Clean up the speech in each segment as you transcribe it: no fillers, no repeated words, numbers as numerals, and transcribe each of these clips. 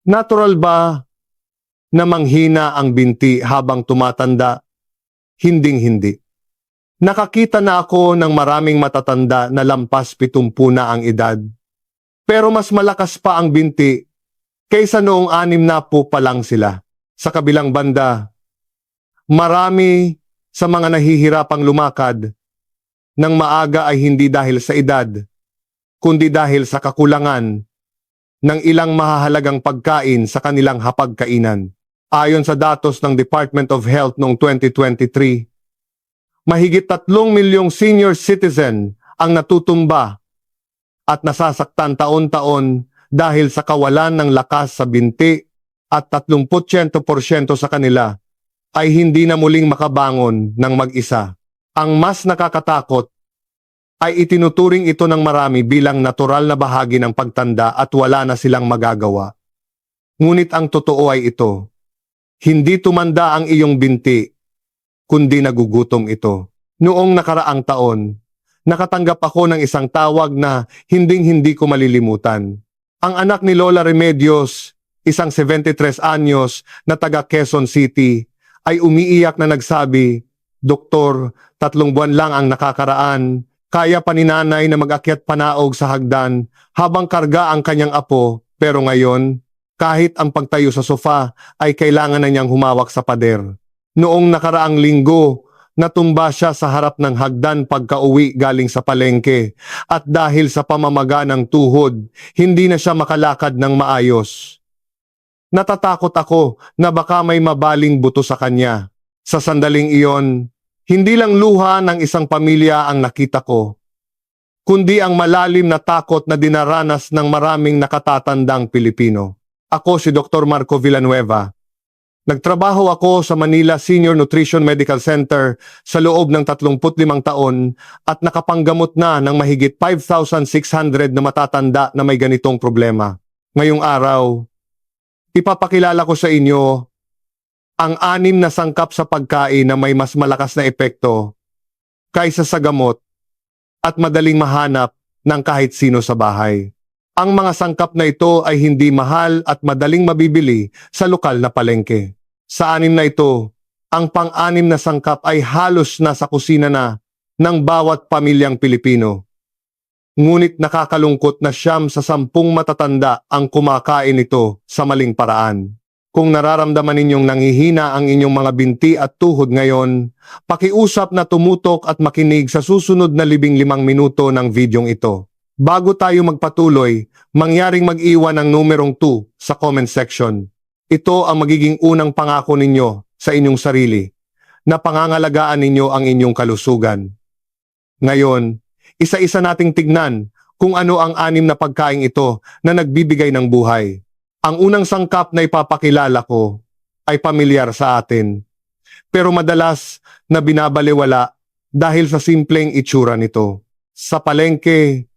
Natural ba na manghina ang binti habang tumatanda? Hinding-hindi. Nakakita na ako ng maraming matatanda na lampas 70 na ang edad. Pero mas malakas pa ang binti kaysa noong 60 pa lang sila. Sa kabilang banda, marami sa mga nahihirapang lumakad ng maaga ay hindi dahil sa edad, kundi dahil sa kakulangan ng ilang mahahalagang pagkain sa kanilang hapagkainan. Ayon sa datos ng Department of Health noong 2023, mahigit 3 milyong senior citizen ang natutumba at nasasaktan taon-taon dahil sa kawalan ng lakas sa binti at 30% sa kanila ay hindi na muling makabangon ng mag-isa. Ang mas nakakatakot ay itinuturing ito ng marami bilang natural na bahagi ng pagtanda at wala na silang magagawa. Ngunit ang totoo ay ito. Hindi tumanda ang iyong binti, kundi nagugutom ito. Noong nakaraang taon, nakatanggap ako ng isang tawag na hinding-hindi ko malilimutan. Ang anak ni Lola Remedios, isang 73 anyos na taga Quezon City, ay umiiyak na nagsabi, "Doktor, 3 buwan lang ang nakakaraan. Kaya pa ni nanay na mag-akyat panaog sa hagdan habang karga ang kanyang apo, pero ngayon, kahit ang pagtayo sa sofa ay kailangan na niyang humawak sa pader." Noong nakaraang linggo, natumba siya sa harap ng hagdan pagka-uwi galing sa palengke at dahil sa pamamaga ng tuhod, hindi na siya makalakad ng maayos. Natatakot ako na baka may mabaling buto sa kanya. Sa sandaling iyon, hindi lang luha ng isang pamilya ang nakita ko, kundi ang malalim na takot na dinaranas ng maraming nakatatandang Pilipino. Ako si Dr. Marco Villanueva. Nagtrabaho ako sa Manila Senior Nutrition Medical Center sa loob ng 35 taon at nakapanggamot na ng mahigit 5,600 na matatanda na may ganitong problema. Ngayong araw, ipapakilala ko sa inyo ang 6 na sangkap sa pagkain na may mas malakas na epekto kaysa sa gamot at madaling mahanap ng kahit sino sa bahay. Ang mga sangkap na ito ay hindi mahal at madaling mabibili sa lokal na palengke. Sa 6 na ito, ang pang-6 na sangkap ay halos nasa kusina na ng bawat pamilyang Pilipino. Ngunit nakakalungkot na 9 sa 10 matatanda ang kumakain ito sa maling paraan. Kung nararamdaman ninyong nanghihina ang inyong mga binti at tuhod ngayon, pakiusap na tumutok at makinig sa susunod na 15 minuto ng videong ito. Bago tayo magpatuloy, mangyaring mag-iwan ng numerong 2 sa comment section. Ito ang magiging unang pangako ninyo sa inyong sarili na pangangalagaan ninyo ang inyong kalusugan. Ngayon, isa-isa nating tignan kung ano ang 6 na pagkain ito na nagbibigay ng buhay. Ang unang sangkap na ipapakilala ko ay pamilyar sa atin, pero madalas na binabalewala dahil sa simpleng itsura nito. Sa palengke,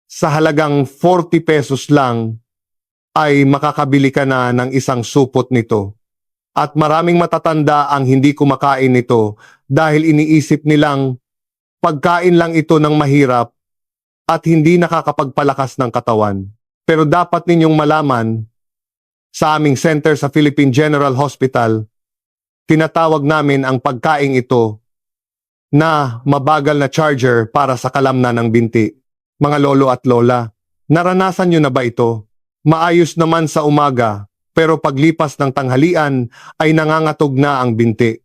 sa halagang 40 pesos lang ay makakabili ka na ng isang supot nito. At maraming matatanda ang hindi kumakain nito dahil iniisip nilang pagkain lang ito ng mahirap at hindi nakakapagpalakas ng katawan. Pero dapat ninyong malaman, sa aming center sa Philippine General Hospital, tinatawag namin ang pagkain ito na mabagal na charger para sa kalamnan ng binti. Mga lolo at lola, naranasan nyo na ba ito? Maayos naman sa umaga, pero paglipas ng tanghalian ay nangangatog na ang binti.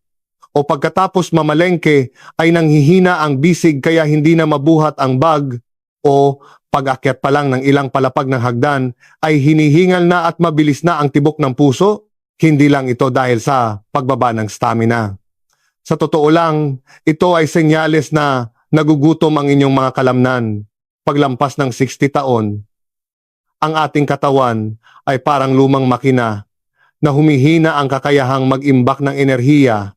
O pagkatapos mamalengke ay nanghihina ang bisig kaya hindi na mabuhat ang bag, o pag-akyat pa lang ng ilang palapag ng hagdan ay hinihingal na at mabilis na ang tibok ng puso. Hindi lang ito dahil sa pagbaba ng stamina. Sa totoo lang, ito ay senyales na nagugutom ang inyong mga kalamnan. Paglampas ng 60 taon, ang ating katawan ay parang lumang makina na humihina ang kakayahang mag-imbak ng enerhiya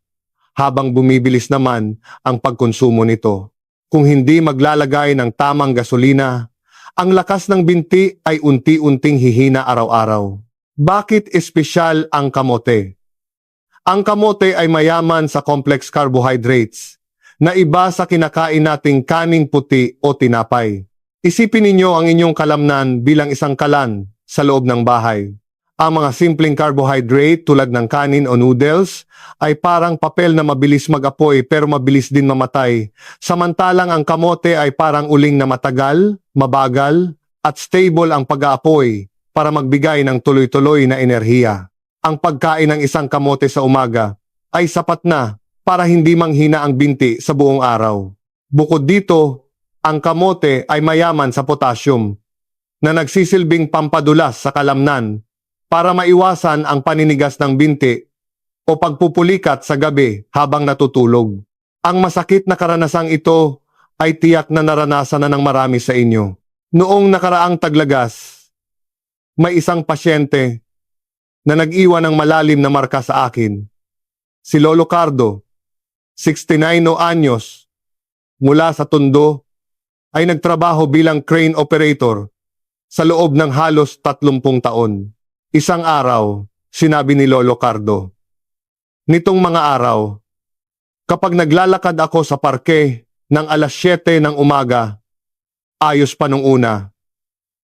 habang bumibilis naman ang pagkonsumo nito. Kung hindi maglalagay ng tamang gasolina, ang lakas ng binti ay unti-unting hihina araw-araw. Bakit espesyal ang kamote? Ang kamote ay mayaman sa complex carbohydrates na iba sa kinakain nating kaning puti o tinapay. Isipin ninyo ang inyong kalamnan bilang isang kalan sa loob ng bahay. Ang mga simpleng carbohydrate tulad ng kanin o noodles ay parang papel na mabilis mag-apoy pero mabilis din mamatay. Samantalang ang kamote ay parang uling na matagal, mabagal, at stable ang pag-aapoy para magbigay ng tuloy-tuloy na enerhiya. Ang pagkain ng isang kamote sa umaga ay sapat na para hindi manghina ang binti sa buong araw. Bukod dito, ang kamote ay mayaman sa potassium na nagsisilbing pampadulas sa kalamnan para maiwasan ang paninigas ng binti o pagpupulikat sa gabi habang natutulog. Ang masakit na karanasang ito ay tiyak na naranasan na ng marami sa inyo. Noong nakaraang taglagas, may isang pasyente na nag-iwan ng malalim na marka sa akin. Si Lolo Cardo, 69 anyos, mula sa Tondo, ay nagtrabaho bilang crane operator sa loob ng halos 30 taon. Isang araw, sinabi ni Lolo Cardo, "Nitong mga araw, kapag naglalakad ako sa parke ng alas 7 ng umaga, ayos pa nung una.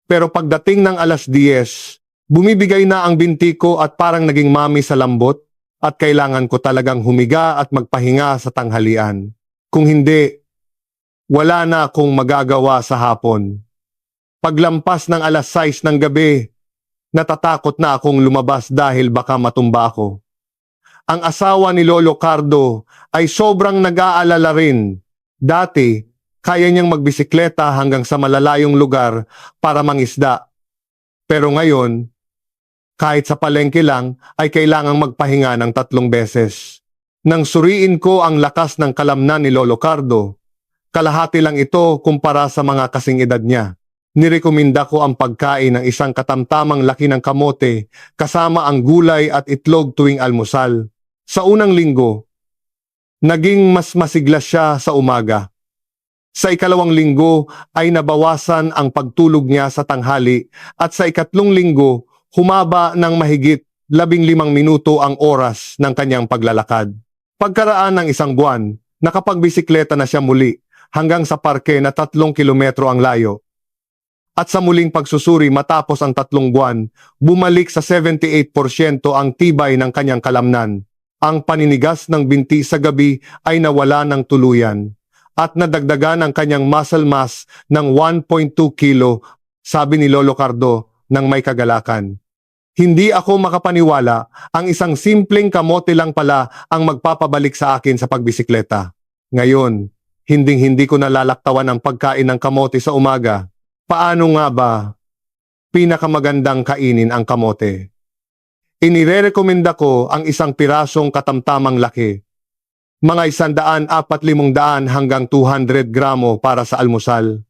Pero pagdating ng alas 10, bumibigay na ang binti ko at parang naging mami sa lambot at kailangan ko talagang humiga at magpahinga sa tanghalian. Kung hindi, wala na akong magagawa sa hapon. Paglampas ng alas 6 ng gabi, natatakot na akong lumabas dahil baka matumba ako." Ang asawa ni Lolo Cardo ay sobrang nag-aalala rin. Dati, kaya niyang magbisikleta hanggang sa malalayong lugar para mangisda. Pero ngayon, kahit sa palengke lang ay kailangang magpahinga ng 3 beses. Nang suriin ko ang lakas ng kalamnan ni Lolo Cardo, kalahati lang ito kumpara sa mga kasing edad niya. Nirekomenda ko ang pagkain ng isang katamtamang laki ng kamote kasama ang gulay at itlog tuwing almusal. Sa unang linggo, naging mas masigla siya sa umaga. Sa ikalawang linggo ay nabawasan ang pagtulog niya sa tanghali at sa ikatlong linggo, humaba ng mahigit 15 minuto ang oras ng kanyang paglalakad. Pagkaraan ng 1 buwan, nakapagbisikleta na siya muli hanggang sa parke na 3 kilometro ang layo. At sa muling pagsusuri matapos ang 3 buwan, bumalik sa 78% ang tibay ng kanyang kalamnan. Ang paninigas ng binti sa gabi ay nawala ng tuluyan at nadagdagan ang kanyang muscle mass ng 1.2 kilo, sabi ni Lolo Cardo ng may kagalakan. Hindi ako makapaniwala, ang isang simpleng kamote lang pala ang magpapabalik sa akin sa pagbisikleta. Ngayon, hinding-hindi ko nalalaktawan ang pagkain ng kamote sa umaga. Paano nga ba pinakamagandang kainin ang kamote? Inirerekomenda ko ang isang pirasong katamtamang laki. Mga 140 hanggang 200 gramo para sa almusal.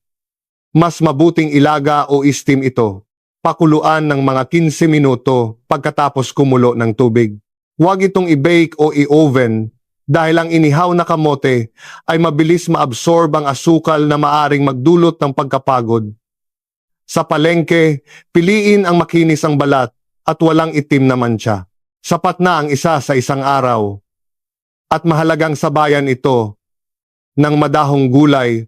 Mas mabuting ilaga o steam ito. Pakuluan ng mga 15 minuto pagkatapos kumulo ng tubig. Huwag itong i-bake o i-oven dahil ang inihaw na kamote ay mabilis maabsorb ang asukal na maaring magdulot ng pagkapagod. Sa palengke, piliin ang makinis ang balat at walang itim na mantsa. Sapat na ang isa sa isang araw. At mahalagang sabayan ito ng madahong gulay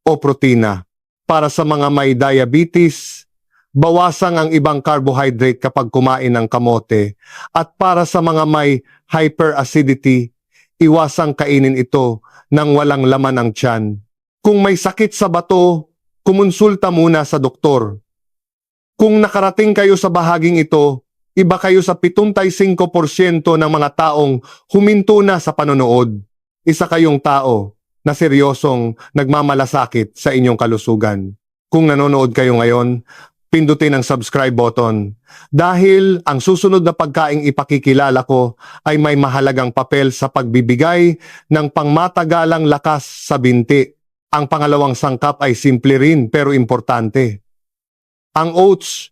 o protina. Para sa mga may diabetes, bawasan ang ibang carbohydrate kapag kumain ng kamote. At para sa mga may hyperacidity, iwasang kainin ito nang walang laman ang tiyan. Kung may sakit sa bato, kumonsulta muna sa doktor. Kung nakarating kayo sa bahaging ito, iba kayo sa 75% ng mga taong huminto na sa panonood. Isa kayong tao na seryosong nagmamalasakit sa inyong kalusugan. Kung nanonood kayo ngayon, pindutin ang subscribe button. Dahil ang susunod na pagkaing ipakikilala ko ay may mahalagang papel sa pagbibigay ng pangmatagalang lakas sa binti. Ang pangalawang sangkap ay simple rin pero importante. Ang oats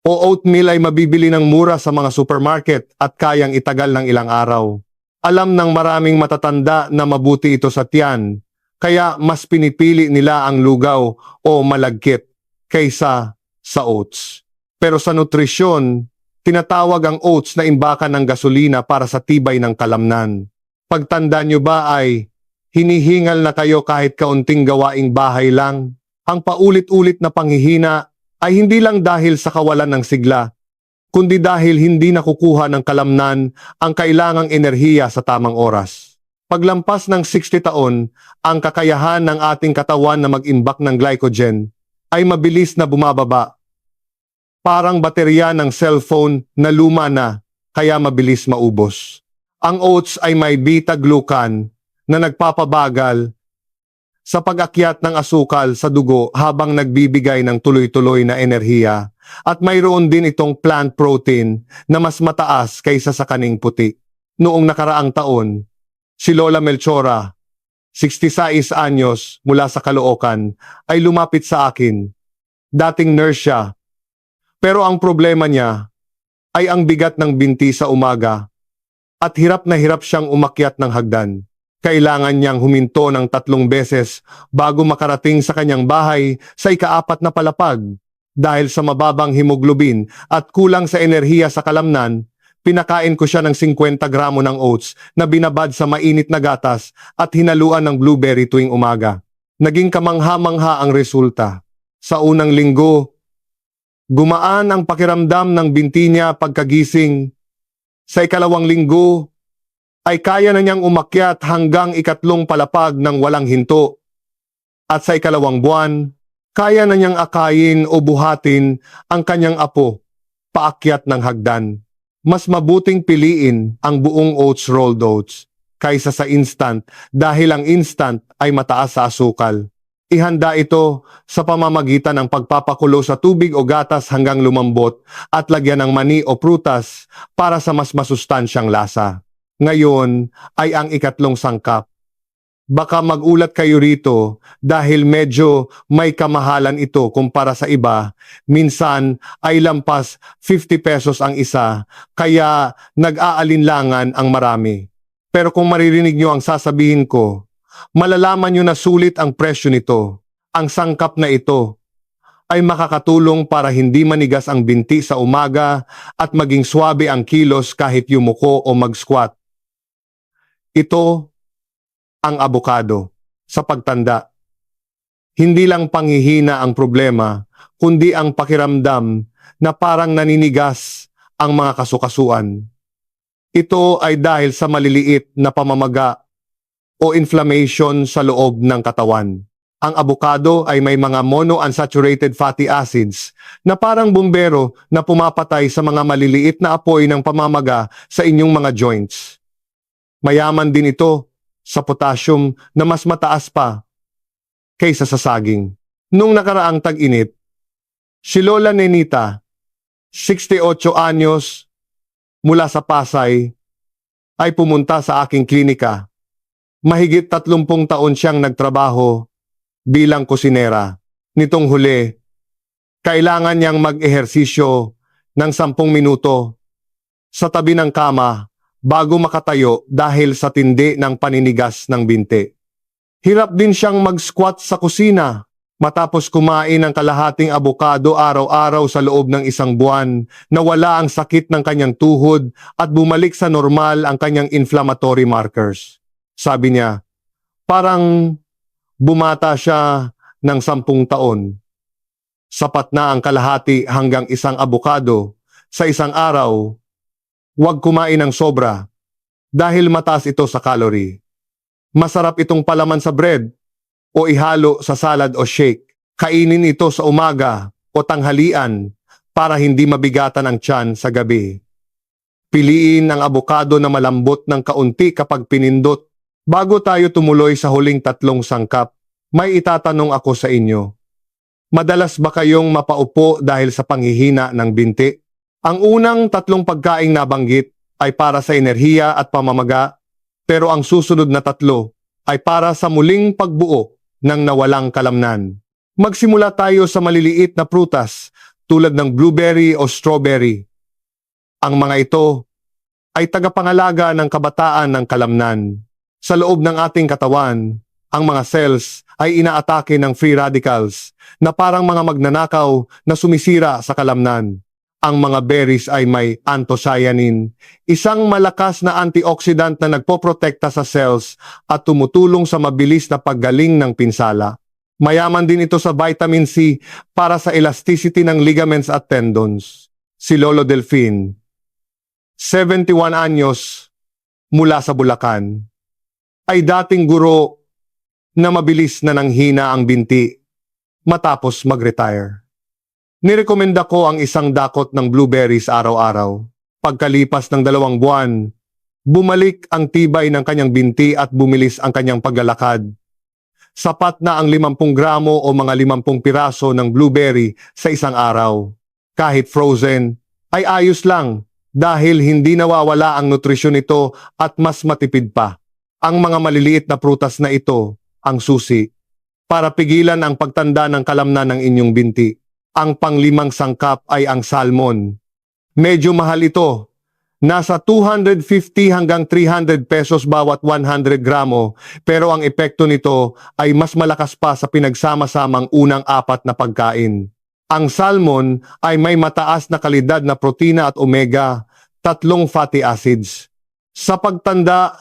o oatmeal ay mabibili ng mura sa mga supermarket at kayang itagal ng ilang araw. Alam ng maraming matatanda na mabuti ito sa tiyan, kaya mas pinipili nila ang lugaw o malagkit kaysa sa oats. Pero sa nutrisyon, tinatawag ang oats na imbakan ng gasolina para sa tibay ng kalamnan. Pagtanda nyo ba ay hinihingal na kayo kahit kaunting gawaing bahay lang? Ang paulit-ulit na panghihina ay hindi lang dahil sa kawalan ng sigla, kundi dahil hindi nakukuha ng kalamnan ang kailangang enerhiya sa tamang oras. Paglampas ng 60 taon, ang kakayahan ng ating katawan na mag-imbak ng glycogen ay mabilis na bumababa. Parang baterya ng cellphone na luma na, kaya mabilis maubos. Ang oats ay may beta-glucan na nagpapabagal sa pag-akyat ng asukal sa dugo habang nagbibigay ng tuloy-tuloy na enerhiya, at mayroon din itong plant protein na mas mataas kaysa sa kaning puti. Noong nakaraang taon, si Lola Melchora, 66 anyos mula sa Caloocan, ay lumapit sa akin. Dating nurse siya, pero ang problema niya ay ang bigat ng binti sa umaga at hirap na hirap siyang umakyat ng hagdan. Kailangan niyang huminto ng 3 beses bago makarating sa kanyang bahay sa ika-4 na palapag. Dahil sa mababang hemoglobin at kulang sa enerhiya sa kalamnan, pinakain ko siya ng 50 gramo ng oats na binabad sa mainit na gatas at hinaluan ng blueberry tuwing umaga. Naging kamangha-mangha ang resulta. Sa unang linggo, gumaan ang pakiramdam ng binti niya pagkagising. Sa ikalawang linggo, ay kaya na niyang umakyat hanggang 3 palapag ng walang hinto. At sa ikalawang buwan, kaya na niyang akayin o buhatin ang kanyang apo paakyat ng hagdan. Mas mabuting piliin ang buong oats rolled oats kaysa sa instant dahil ang instant ay mataas sa asukal. Ihanda ito sa pamamagitan ng pagpapakulo sa tubig o gatas hanggang lumambot at lagyan ng mani o prutas para sa mas masustansyang lasa. Ngayon ay ang 3 sangkap. Baka magulat kayo rito dahil medyo may kamahalan ito kumpara sa iba. Minsan ay lampas 50 pesos ang isa, kaya nag-aalinlangan ang marami. Pero kung maririnig nyo ang sasabihin ko, malalaman nyo na sulit ang presyo nito. Ang sangkap na ito ay makakatulong para hindi manigas ang binti sa umaga at maging swabe ang kilos kahit yumuko o mag-squat. Ito ang abokado sa pagtanda. Hindi lang panghihina ang problema, kundi ang pakiramdam na parang naninigas ang mga kasukasuan. Ito ay dahil sa maliliit na pamamaga o inflammation sa loob ng katawan. Ang abokado ay may mga monounsaturated fatty acids na parang bumbero na pumapatay sa mga maliliit na apoy ng pamamaga sa inyong mga joints. Mayaman din ito sa potassium na mas mataas pa kaysa sa saging. Nung nakaraang tag-init, si Lola Nenita, 68 anyos, mula sa Pasay, ay pumunta sa aking klinika. Mahigit 30 taon siyang nagtrabaho bilang kusinera. Nitong huli, kailangan niyang mag-ehersisyo ng 10 minuto sa tabi ng kama bago makatayo dahil sa tindi ng paninigas ng binti. Hirap din siyang mag-squat sa kusina matapos kumain ng kalahating abokado araw-araw sa loob ng 1 buwan na wala ang sakit ng kanyang tuhod at bumalik sa normal ang kanyang inflammatory markers. Sabi niya, parang bumata siya ng 10 taon. Sapat na ang kalahati hanggang 1 abokado sa 1 araw. Huwag kumain ng sobra dahil mataas ito sa calorie. Masarap itong palaman sa bread o ihalo sa salad o shake. Kainin ito sa umaga o tanghalian para hindi mabigatan ang tiyan sa gabi. Piliin ang abokado na malambot ng kaunti kapag pinindot. Bago tayo tumuloy sa huling 3 sangkap, may itatanong ako sa inyo. Madalas ba kayong mapaupo dahil sa panghihina ng binti? Ang unang 3 pagkaing nabanggit ay para sa enerhiya at pamamaga, pero ang susunod na 3 ay para sa muling pagbuo ng nawalang kalamnan. Magsimula tayo sa maliliit na prutas tulad ng blueberry o strawberry. Ang mga ito ay tagapangalaga ng kabataan ng kalamnan. Sa loob ng ating katawan, ang mga cells ay inaatake ng free radicals na parang mga magnanakaw na sumisira sa kalamnan. Ang mga berries ay may anthocyanin, isang malakas na antioxidant na nagpoprotekta sa cells at tumutulong sa mabilis na paggaling ng pinsala. Mayaman din ito sa vitamin C para sa elasticity ng ligaments at tendons. si Lolo Delfin, 71 anyos, mula sa Bulacan, ay dating guro na mabilis na nanghina ang binti matapos mag-retire. Nirekomenda ko ang isang dakot ng blueberries araw-araw. Pagkalipas ng 2 buwan, bumalik ang tibay ng kanyang binti at bumilis ang kanyang paglalakad. Sapat na ang 50 gramo o mga 50 piraso ng blueberry sa isang araw. Kahit frozen, ay ayos lang dahil hindi nawawala ang nutrisyon nito at mas matipid pa. Ang mga maliliit na prutas na ito, ang susi, para pigilan ang pagtanda ng kalamnan ng inyong binti. Ang panglimang sangkap ay ang salmon. Medyo mahal ito. Nasa 250 hanggang 300 pesos bawat 100 gramo, pero ang epekto nito ay mas malakas pa sa pinagsama-samang unang 4 na pagkain. Ang salmon ay may mataas na kalidad na protina at omega, 3 fatty acids. Sa pagtanda,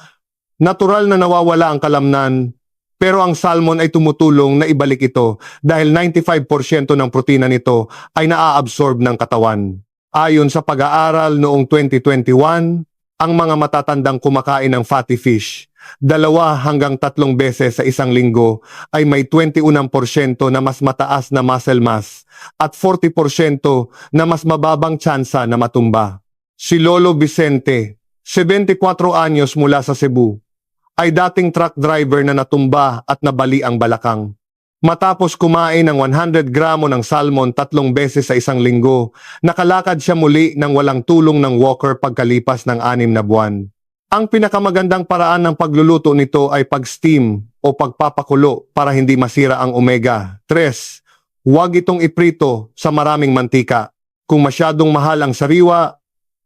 natural na nawawala ang kalamnan, pero ang salmon ay tumutulong na ibalik ito dahil 95% ng protina nito ay naa-absorb ng katawan. Ayon sa pag-aaral noong 2021, ang mga matatandang kumakain ng fatty fish, 2 hanggang 3 beses sa isang linggo ay may 21% na mas mataas na muscle mass at 40% na mas mababang tsansa na matumba. Si Lolo Vicente, 74 anyos mula sa Cebu, ay dating truck driver na natumba at nabali ang balakang. Matapos kumain ng 100 gramo ng salmon 3 beses sa isang linggo, nakalakad siya muli ng walang tulong ng walker pagkalipas ng 6 na buwan. Ang pinakamagandang paraan ng pagluluto nito ay pag-steam o pagpapakulo para hindi masira ang omega 3. Huwag itong iprito sa maraming mantika. Kung masyadong mahal ang sariwa,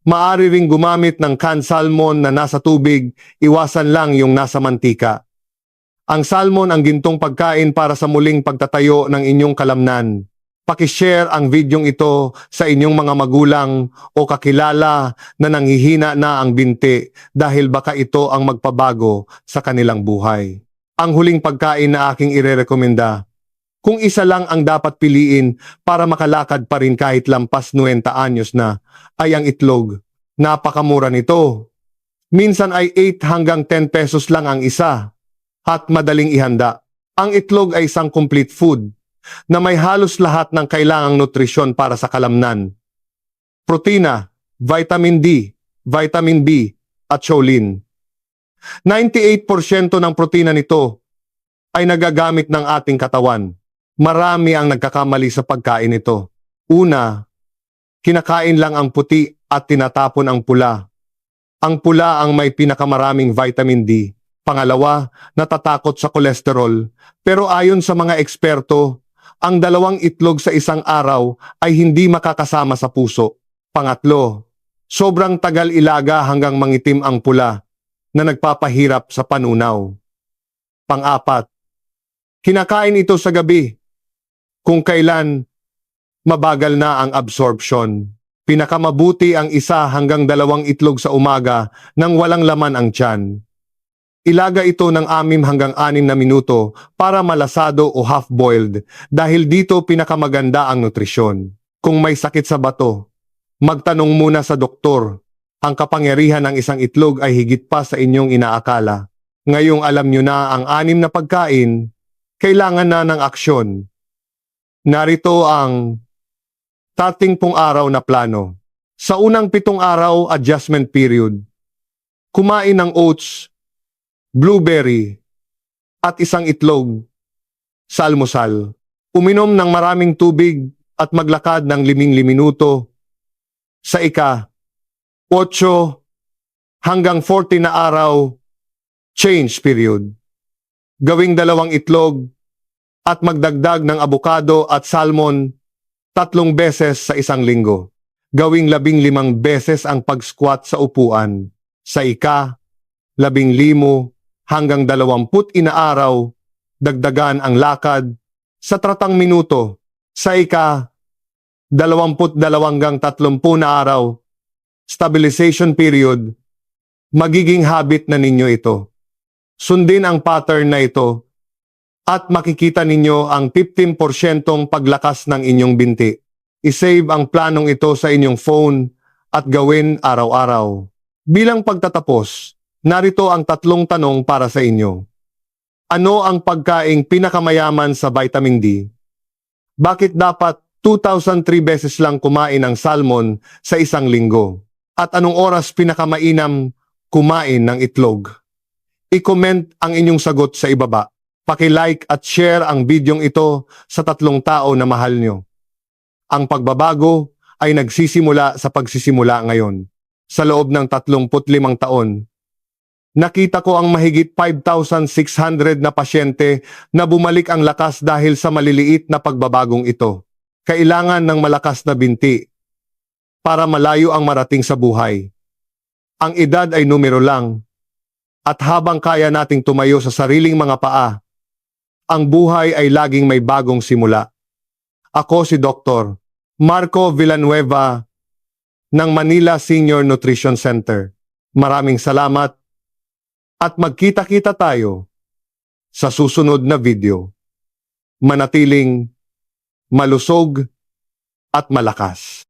maaari ring gumamit ng canned salmon na nasa tubig, iwasan lang yung nasa mantika. Ang salmon ang gintong pagkain para sa muling pagtatayo ng inyong kalamnan. Pakishare ang videong ito sa inyong mga magulang o kakilala na nanghihina na ang binti dahil baka ito ang magpabago sa kanilang buhay. Ang huling pagkain na aking irerekomenda, kung isa lang ang dapat piliin para makalakad pa rin kahit lampas 90 anyos na, ay ang itlog. Napakamura nito. Minsan ay 8 hanggang 10 pesos lang ang isa at madaling ihanda. Ang itlog ay isang complete food na may halos lahat ng kailangang nutrisyon para sa kalamnan. Protina, vitamin D, vitamin B at choline. 98% ng protina nito ay nagagamit ng ating katawan. Marami ang nagkakamali sa pagkain nito. Una, kinakain lang ang puti at tinatapon ang pula. Ang pula ang may pinakamaraming vitamin D. Pangalawa, natatakot sa kolesterol. Pero ayon sa mga eksperto, ang 2 itlog sa isang araw ay hindi makakasama sa puso. Pangatlo, sobrang tagal ilaga hanggang mangitim ang pula na nagpapahirap sa panunaw. Pang-4, kinakain ito sa gabi kung kailan mabagal na ang absorption. Pinakamabuti ang 1 hanggang 2 itlog sa umaga nang walang laman ang tiyan. Ilaga ito ng 6 hanggang 6 na minuto para malasado o half-boiled dahil dito pinakamaganda ang nutrisyon. Kung may sakit sa bato, magtanong muna sa doktor. Ang kapangyarihan ng isang itlog ay higit pa sa inyong inaakala. Ngayong alam nyo na ang 6 na pagkain, kailangan na ng aksyon. Narito ang 30 araw na plano. Sa unang 7 araw, adjustment period. Kumain ng oats, blueberry, at isang itlog sa almusal. Uminom ng maraming tubig at maglakad ng 5 minuto. Sa ika-8 hanggang 40 na araw, change period. Gawing 2 itlog at magdagdag ng abukado at salmon 3 beses sa isang linggo. Gawing 15 beses ang pag-squat sa upuan. Sa ika-15 hanggang 20 inaaraw, dagdagan ang lakad sa 30 minuto. Sa ika-22 hanggang 30 na araw, stabilization period, magiging habit na ninyo ito. Sundin ang pattern na ito at makikita ninyo ang 15% paglakas ng inyong binti. isave ang planong ito sa inyong phone at gawin araw-araw. Bilang pagtatapos, narito ang 3 tanong para sa inyo. Ano ang pagkaing pinakamayaman sa vitamin D? Bakit dapat 2,003 beses lang kumain ng salmon sa isang linggo? At anong oras pinakamainam kumain ng itlog? I-comment ang inyong sagot sa ibaba. Paki-like at share ang bidyong ito sa 3 tao na mahal nyo. Ang pagbabago ay nagsisimula sa pagsisimula ngayon. Sa loob ng 35 taon, nakita ko ang mahigit 5,600 na pasyente na bumalik ang lakas dahil sa maliliit na pagbabagong ito. Kailangan ng malakas na binti para malayo ang marating sa buhay. Ang edad ay numero lang, at habang kaya nating tumayo sa sariling mga paa, ang buhay ay laging may bagong simula. Ako si Dr. Marco Villanueva ng Manila Senior Nutrition Center. Maraming salamat at magkita-kita tayo sa susunod na video. Manatiling malusog at malakas.